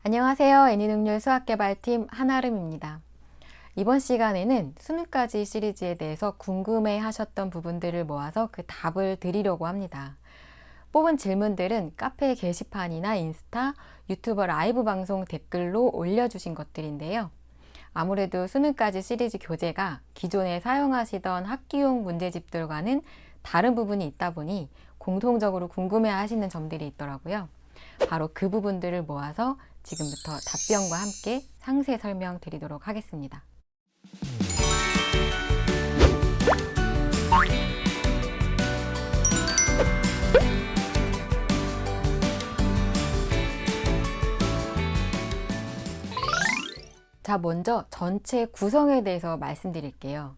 안녕하세요. 애니능률 수학개발팀 한아름입니다. 이번 시간에는 수능까지 시리즈에 대해서 궁금해 하셨던 부분들을 모아서 그 답을 드리려고 합니다. 뽑은 질문들은 카페 게시판이나 인스타, 유튜버 라이브 방송 댓글로 올려주신 것들인데요. 아무래도 수능까지 시리즈 교재가 기존에 사용하시던 학기용 문제집들과는 다른 부분이 있다 보니 공통적으로 궁금해 하시는 점들이 있더라고요. 바로 그 부분들을 모아서 지금부터 답변과 함께 상세 설명드리도록 하겠습니다. 자, 먼저 전체 구성에 대해서 말씀드릴게요.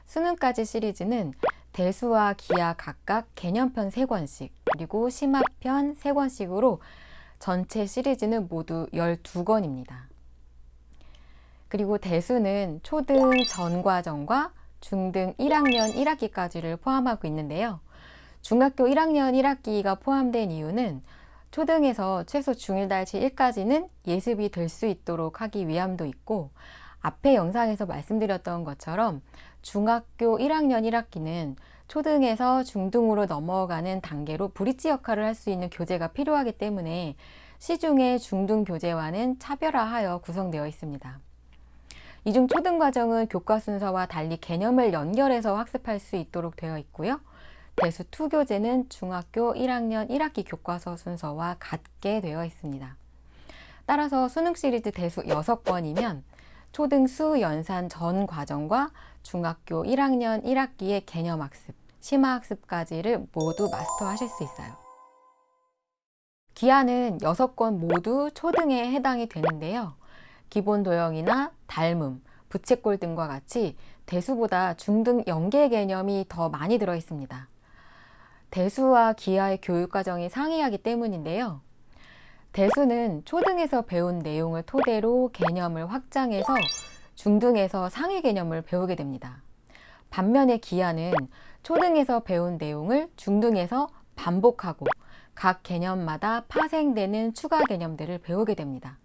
수능까지 시리즈는 대수와 기하 각각 개념편 3권씩, 그리고 심화편 3권씩으로 전체 시리즈는 모두 12권입니다. 그리고 대수는 초등 전과정과 중등 1학년 1학기까지를 포함하고 있는데요. 중학교 1학년 1학기가 포함된 이유는 초등에서 최소 중1-1까지는 예습이 될 수 있도록 하기 위함도 있고, 앞에 영상에서 말씀드렸던 것처럼 중학교 1학년 1학기는 초등에서 중등으로 넘어가는 단계로 브릿지 역할을 할 수 있는 교재가 필요하기 때문에 시중의 중등 교재와는 차별화하여 구성되어 있습니다. 이중 초등 과정은 교과 순서와 달리 개념을 연결해서 학습할 수 있도록 되어 있고요. 대수 2 교재는 중학교 1학년 1학기 교과서 순서와 같게 되어 있습니다. 따라서 수능 시리즈 대수 6권이면 초등 수 연산 전 과정과 중학교 1학년 1학기의 개념학습, 심화학습까지를 모두 마스터하실 수 있어요. 기하는 6권 모두 초등에 해당이 되는데요. 기본 도형이나 닮음, 부채꼴 등과 같이 대수보다 중등 연계 개념이 더 많이 들어 있습니다. 대수와 기하의 교육과정이 상이하기 때문인데요. 대수는 초등에서 배운 내용을 토대로 개념을 확장해서 중등에서 상위 개념을 배우게 됩니다. 반면에 기하는 초등에서 배운 내용을 중등에서 반복하고 각 개념마다 파생되는 추가 개념들을 배우게 됩니다.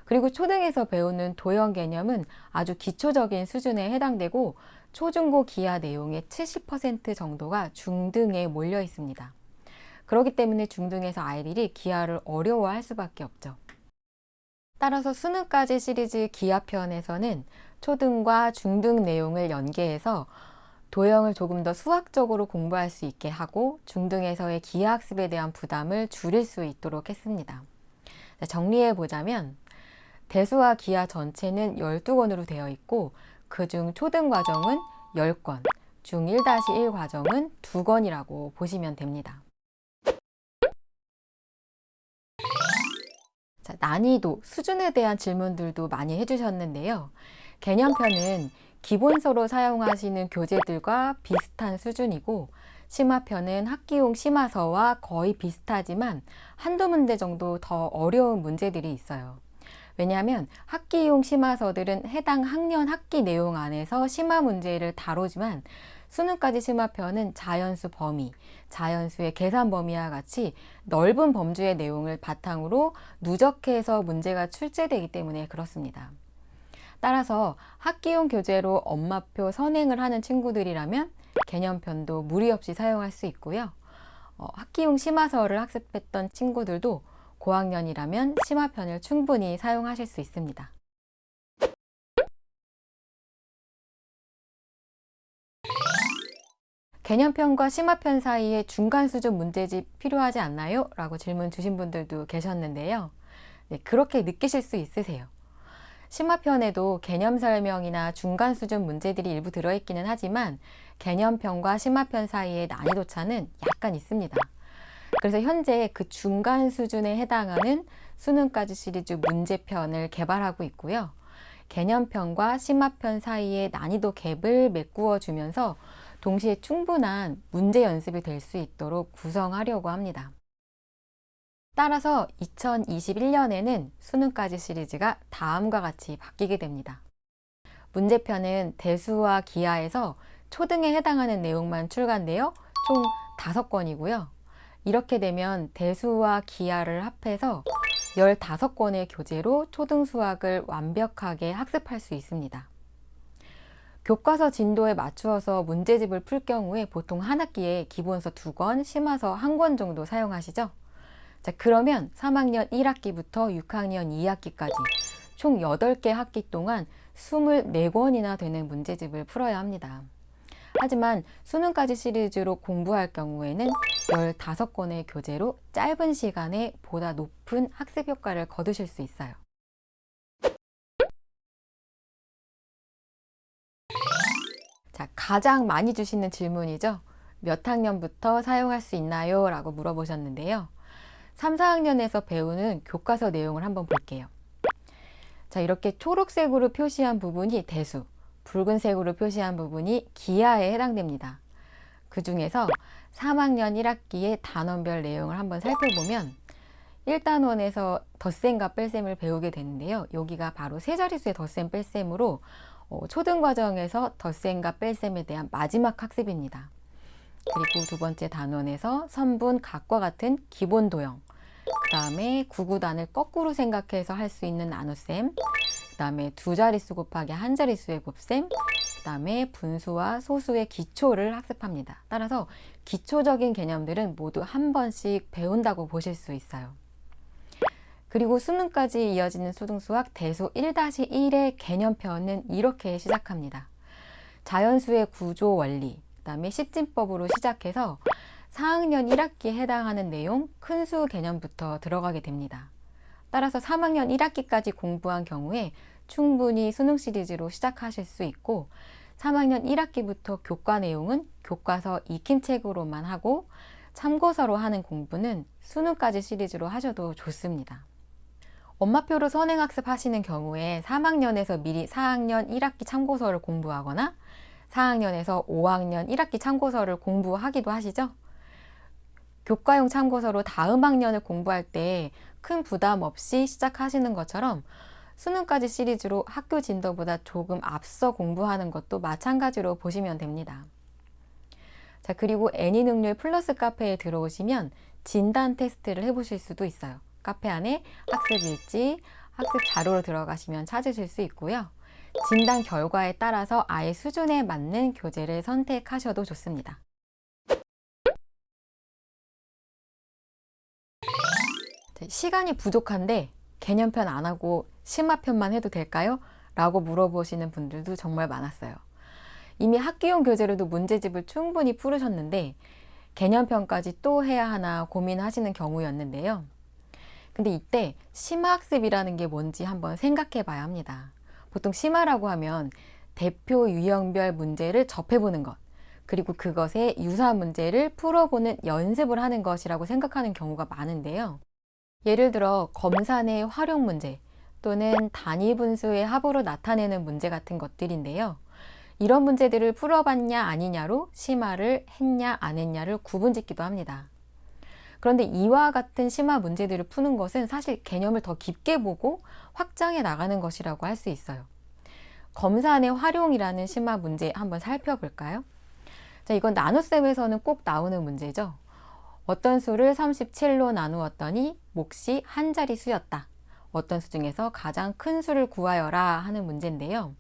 그리고 초등에서 배우는 도형 개념은 아주 기초적인 수준에 해당되고 초중고 기하 내용의 70% 정도가 중등에 몰려 있습니다. 그렇기 때문에 중등에서 아이들이 기하를 어려워할 수밖에 없죠. 따라서 수능까지 시리즈 기하편에서는 초등과 중등 내용을 연계해서 도형을 조금 더 수학적으로 공부할 수 있게 하고 중등에서의 기하학습에 대한 부담을 줄일 수 있도록 했습니다. 정리해 보자면 대수와 기하 전체는 12권으로 되어 있고 그중 초등 과정은 10권, 중1-1 과정은 2권이라고 보시면 됩니다. 자, 난이도, 수준에 대한 질문들도 많이 해주셨는데요. 개념편은 기본서로 사용하시는 교재들과 비슷한 수준이고, 심화편은 학기용 심화서와 거의 비슷하지만 한두 문제 정도 더 어려운 문제들이 있어요. 왜냐하면 학기용 심화서들은 해당 학년 학기 내용 안에서 심화 문제를 다루지만 수능까지 심화편은 자연수 범위, 자연수의 계산 범위와 같이 넓은 범주의 내용을 바탕으로 누적해서 문제가 출제되기 때문에 그렇습니다. 따라서 학기용 교재로 엄마표 선행을 하는 친구들이라면 개념편도 무리 없이 사용할 수 있고요. 학기용 심화서를 학습했던 친구들도 고학년이라면 심화편을 충분히 사용하실 수 있습니다. 개념편과 심화편 사이에 중간 수준 문제집 필요하지 않나요? 라고 질문 주신 분들도 계셨는데요. 네, 그렇게 느끼실 수 있으세요. 심화편에도 개념 설명이나 중간 수준 문제들이 일부 들어있기는 하지만 개념편과 심화편 사이의 난이도 차는 약간 있습니다. 그래서 현재 그 중간 수준에 해당하는 수능까지 시리즈 문제편을 개발하고 있고요. 개념편과 심화편 사이의 난이도 갭을 메꾸어 주면서 동시에 충분한 문제 연습이 될 수 있도록 구성하려고 합니다. 따라서 2021년에는 수능까지 시리즈가 다음과 같이 바뀌게 됩니다. 문제편은 대수와 기하에서 초등에 해당하는 내용만 출간되어 총 5권이고요. 이렇게 되면 대수와 기하를 합해서 15권의 교재로 초등수학을 완벽하게 학습할 수 있습니다. 교과서 진도에 맞추어서 문제집을 풀 경우에 보통 한 학기에 기본서 2권, 심화서 1권 정도 사용하시죠? 자, 그러면 3학년 1학기부터 6학년 2학기까지 총 8개 학기 동안 24권이나 되는 문제집을 풀어야 합니다. 하지만 수능까지 시리즈로 공부할 경우에는 15권의 교재로 짧은 시간에 보다 높은 학습 효과를 거두실 수 있어요. 자, 가장 많이 주시는 질문이죠. 몇 학년부터 사용할 수 있나요? 라고 물어보셨는데요. 3, 4학년에서 배우는 교과서 내용을 한번 볼게요. 자, 이렇게 초록색으로 표시한 부분이 대수, 붉은색으로 표시한 부분이 기하에 해당됩니다. 그 중에서 3학년 1학기의 단원별 내용을 한번 살펴보면 1단원에서 덧셈과 뺄셈을 배우게 되는데요. 여기가 바로 세 자릿수의 덧셈 뺄셈으로 초등과정에서 덧셈과 뺄셈에 대한 마지막 학습입니다. 그리고 두 번째 단원에서 선분, 각과 같은 기본 도형, 그 다음에 구구단을 거꾸로 생각해서 할 수 있는 나눗셈, 그 다음에 두 자릿수 곱하기 한 자릿수의 곱셈, 그 다음에 분수와 소수의 기초를 학습합니다. 따라서 기초적인 개념들은 모두 한 번씩 배운다고 보실 수 있어요. 그리고 수능까지 이어지는 초등수학 대수 1-1의 개념편은 이렇게 시작합니다. 자연수의 구조 원리, 그 다음에 십진법으로 시작해서 4학년 1학기에 해당하는 내용 큰 수 개념부터 들어가게 됩니다. 따라서 3학년 1학기까지 공부한 경우에 충분히 수능 시리즈로 시작하실 수 있고 3학년 1학기부터 교과 내용은 교과서 익힘책으로만 하고 참고서로 하는 공부는 수능까지 시리즈로 하셔도 좋습니다. 엄마표로 선행학습 하시는 경우에 3학년에서 미리 4학년 1학기 참고서를 공부하거나 4학년에서 5학년 1학기 참고서를 공부하기도 하시죠? 교과용 참고서로 다음 학년을 공부할 때 큰 부담 없이 시작하시는 것처럼 수능까지 시리즈로 학교 진도보다 조금 앞서 공부하는 것도 마찬가지로 보시면 됩니다. 자, 그리고 애니능률 플러스 카페에 들어오시면 진단 테스트를 해보실 수도 있어요. 카페 안에 학습 일지, 학습 자료로 들어가시면 찾으실 수 있고요. 진단 결과에 따라서 아이 수준에 맞는 교재를 선택하셔도 좋습니다. 시간이 부족한데 개념편 안 하고 심화편만 해도 될까요? 라고 물어보시는 분들도 정말 많았어요. 이미 학기용 교재로도 문제집을 충분히 풀으셨는데 개념편까지 또 해야 하나 고민하시는 경우였는데요. 근데 이때 심화학습이라는 게 뭔지 한번 생각해 봐야 합니다. 보통 심화라고 하면 대표 유형별 문제를 접해보는 것, 그리고 그것의 유사 문제를 풀어보는 연습을 하는 것이라고 생각하는 경우가 많은데요. 예를 들어 검사 내 활용 문제 또는 단위 분수의 합으로 나타내는 문제 같은 것들인데요. 이런 문제들을 풀어봤냐 아니냐로 심화를 했냐 안 했냐를 구분짓기도 합니다. 그런데 이와 같은 심화 문제들을 푸는 것은 사실 개념을 더 깊게 보고 확장해 나가는 것이라고 할 수 있어요. 검사 내 활용이라는 심화 문제 한번 살펴볼까요? 자, 이건 나눗셈에서는 꼭 나오는 문제죠. 어떤 수를 37로 나누었더니 몫이 한 자릿수였다. 어떤 수 중에서 가장 큰 수를 구하여라 하는 문제인데요.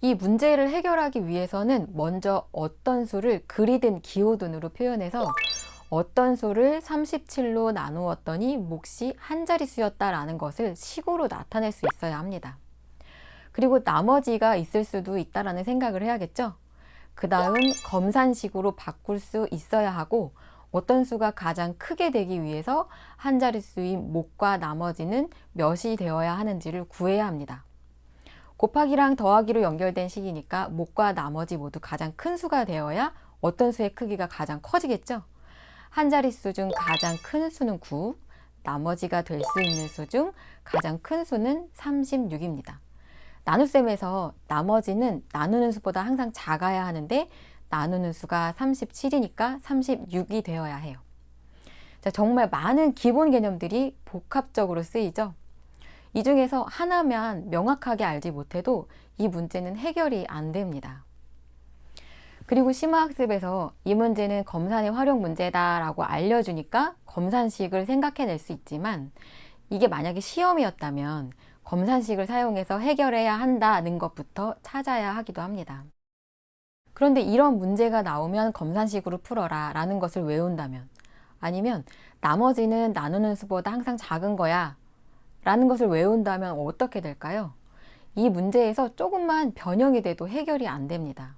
이 문제를 해결하기 위해서는 먼저 어떤 수를 글이든 기호든으로 표현해서 어떤 수를 37로 나누었더니 몫이 한 자릿수였다라는 것을 식으로 나타낼 수 있어야 합니다. 그리고 나머지가 있을 수도 있다라는 생각을 해야겠죠. 그 다음 검산식으로 바꿀 수 있어야 하고 어떤 수가 가장 크게 되기 위해서 한 자릿수인 몫과 나머지는 몇이 되어야 하는지를 구해야 합니다. 곱하기랑 더하기로 연결된 식이니까 몫과 나머지 모두 가장 큰 수가 되어야 어떤 수의 크기가 가장 커지겠죠. 한 자릿수 중 가장 큰 수는 9, 나머지가 될 수 있는 수 중 가장 큰 수는 36입니다. 나눗셈에서 나머지는 나누는 수보다 항상 작아야 하는데 나누는 수가 37이니까 36이 되어야 해요. 자, 정말 많은 기본 개념들이 복합적으로 쓰이죠. 이 중에서 하나만 명확하게 알지 못해도 이 문제는 해결이 안 됩니다. 그리고 심화학습에서 이 문제는 검산의 활용 문제다라고 알려주니까 검산식을 생각해낼 수 있지만 이게 만약에 시험이었다면 검산식을 사용해서 해결해야 한다는 것부터 찾아야 하기도 합니다. 그런데 이런 문제가 나오면 검산식으로 풀어라 라는 것을 외운다면, 아니면 나머지는 나누는 수보다 항상 작은 거야 라는 것을 외운다면 어떻게 될까요? 이 문제에서 조금만 변형이 돼도 해결이 안 됩니다.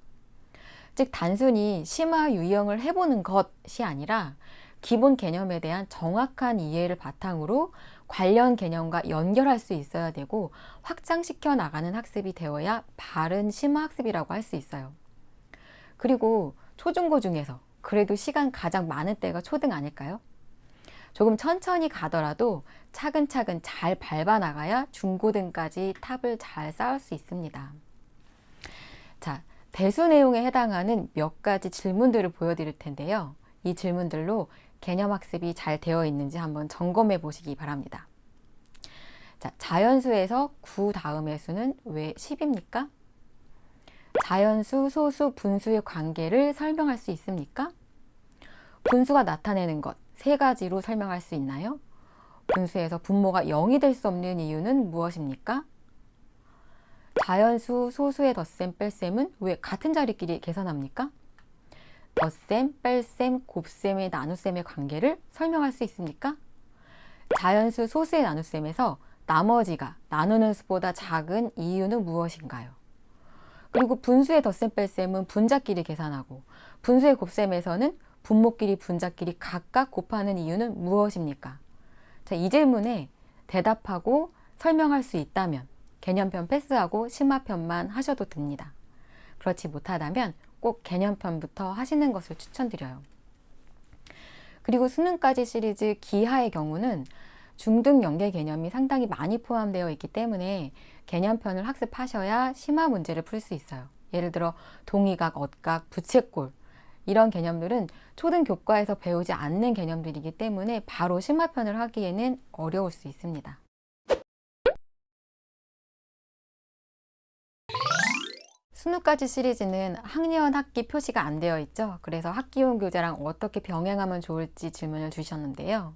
즉 단순히 심화 유형을 해보는 것이 아니라 기본 개념에 대한 정확한 이해를 바탕으로 관련 개념과 연결할 수 있어야 되고 확장시켜 나가는 학습이 되어야 바른 심화 학습이라고 할 수 있어요. 그리고 초중고 중에서 그래도 시간 가장 많은 때가 초등 아닐까요? 조금 천천히 가더라도 차근차근 잘 밟아 나가야 중고등까지 탑을 잘 쌓을 수 있습니다. 자, 대수 내용에 해당하는 몇 가지 질문들을 보여드릴 텐데요. 이 질문들로 개념 학습이 잘 되어 있는지 한번 점검해 보시기 바랍니다. 자, 자연수에서 9 다음의 수는 왜 10입니까? 자연수, 소수, 분수의 관계를 설명할 수 있습니까? 분수가 나타내는 것, 세 가지로 설명할 수 있나요? 분수에서 분모가 0이 될 수 없는 이유는 무엇입니까? 자연수, 소수의 덧셈, 뺄셈은 왜 같은 자리끼리 계산합니까? 덧셈, 뺄셈, 곱셈의 나눗셈의 관계를 설명할 수 있습니까? 자연수, 소수의 나눗셈에서 나머지가 나누는 수보다 작은 이유는 무엇인가요? 그리고 분수의 덧셈, 뺄셈은 분자끼리 계산하고 분수의 곱셈에서는 분모끼리 분자끼리 각각 곱하는 이유는 무엇입니까? 자, 이 질문에 대답하고 설명할 수 있다면 개념편 패스하고 심화편만 하셔도 됩니다. 그렇지 못하다면 꼭 개념편부터 하시는 것을 추천드려요. 그리고 수능까지 시리즈 기하의 경우는 중등 연계 개념이 상당히 많이 포함되어 있기 때문에 개념편을 학습하셔야 심화 문제를 풀 수 있어요. 예를 들어 동의각, 얻각, 부채꼴 이런 개념들은 초등 교과에서 배우지 않는 개념들이기 때문에 바로 심화편을 하기에는 어려울 수 있습니다. 수능까지 시리즈는 학년 학기 표시가 안 되어 있죠. 그래서 학기용 교재랑 어떻게 병행하면 좋을지 질문을 주셨는데요.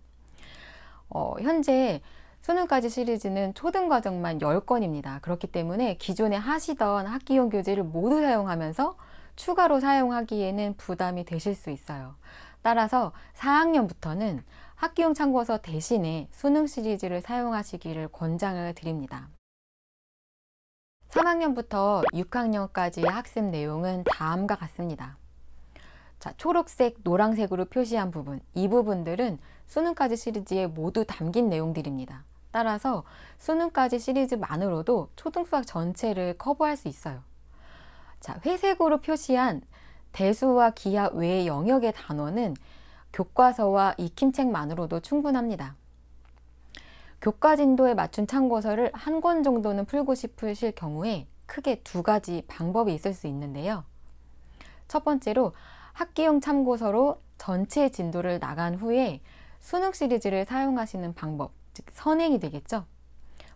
현재 수능까지 시리즈는 초등과정만 10건입니다. 그렇기 때문에 기존에 하시던 학기용 교재를 모두 사용하면서 추가로 사용하기에는 부담이 되실 수 있어요. 따라서 4학년부터는 학기용 참고서 대신에 수능 시리즈를 사용하시기를 권장을 드립니다. 3학년부터 6학년까지의 학습 내용은 다음과 같습니다. 자, 초록색, 노란색으로 표시한 부분, 이 부분들은 수능까지 시리즈에 모두 담긴 내용들입니다. 따라서 수능까지 시리즈만으로도 초등수학 전체를 커버할 수 있어요. 자, 회색으로 표시한 대수와 기하 외의 영역의 단원은 교과서와 익힘책만으로도 충분합니다. 교과 진도에 맞춘 참고서를 한 권 정도는 풀고 싶으실 경우에 크게 두 가지 방법이 있을 수 있는데요. 첫 번째로 학기용 참고서로 전체 진도를 나간 후에 수능 시리즈를 사용하시는 방법, 즉 선행이 되겠죠.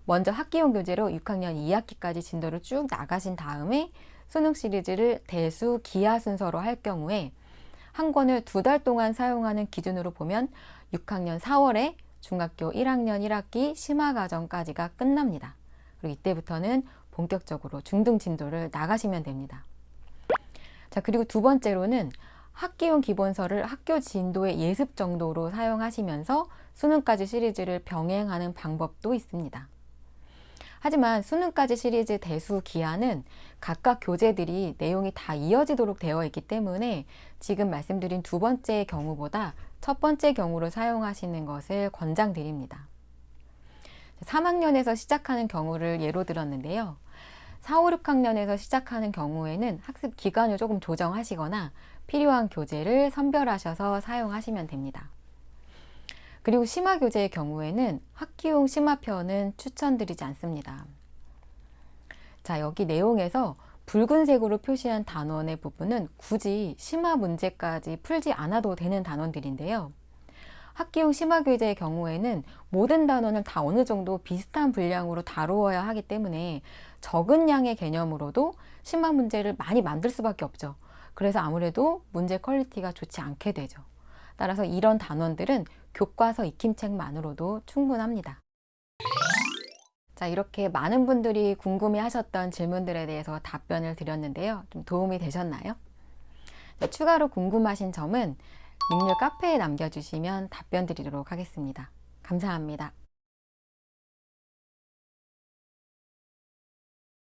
먼저 학기용 교재로 6학년 2학기까지 진도를 쭉 나가신 다음에 수능 시리즈를 대수, 기하 순서로 할 경우에 한 권을 2달 동안 사용하는 기준으로 보면 6학년 4월에 중학교 1학년 1학기 심화과정까지가 끝납니다. 그리고 이때부터는 본격적으로 중등 진도를 나가시면 됩니다. 자, 그리고 두 번째로는 학기용 기본서를 학교 진도의 예습 정도로 사용하시면서 수능까지 시리즈를 병행하는 방법도 있습니다. 하지만 수능까지 시리즈 대수 기하는 각각 교재들이 내용이 다 이어지도록 되어 있기 때문에 지금 말씀드린 두 번째 경우보다 첫 번째 경우로 사용하시는 것을 권장드립니다. 3학년에서 시작하는 경우를 예로 들었는데요. 4, 5, 6학년에서 시작하는 경우에는 학습 기간을 조금 조정하시거나 필요한 교재를 선별하셔서 사용하시면 됩니다. 그리고 심화 교재의 경우에는 학기용 심화편은 추천드리지 않습니다. 자, 여기 내용에서 붉은색으로 표시한 단원의 부분은 굳이 심화 문제까지 풀지 않아도 되는 단원들인데요. 학기용 심화 교재의 경우에는 모든 단원을 다 어느 정도 비슷한 분량으로 다루어야 하기 때문에 적은 양의 개념으로도 심화 문제를 많이 만들 수밖에 없죠. 그래서 아무래도 문제 퀄리티가 좋지 않게 되죠. 따라서 이런 단원들은 교과서 익힘책만으로도 충분합니다. 자, 이렇게 많은 분들이 궁금해 하셨던 질문들에 대해서 답변을 드렸는데요. 좀 도움이 되셨나요? 자, 추가로 궁금하신 점은 육류 카페에 남겨주시면 답변 드리도록 하겠습니다. 감사합니다.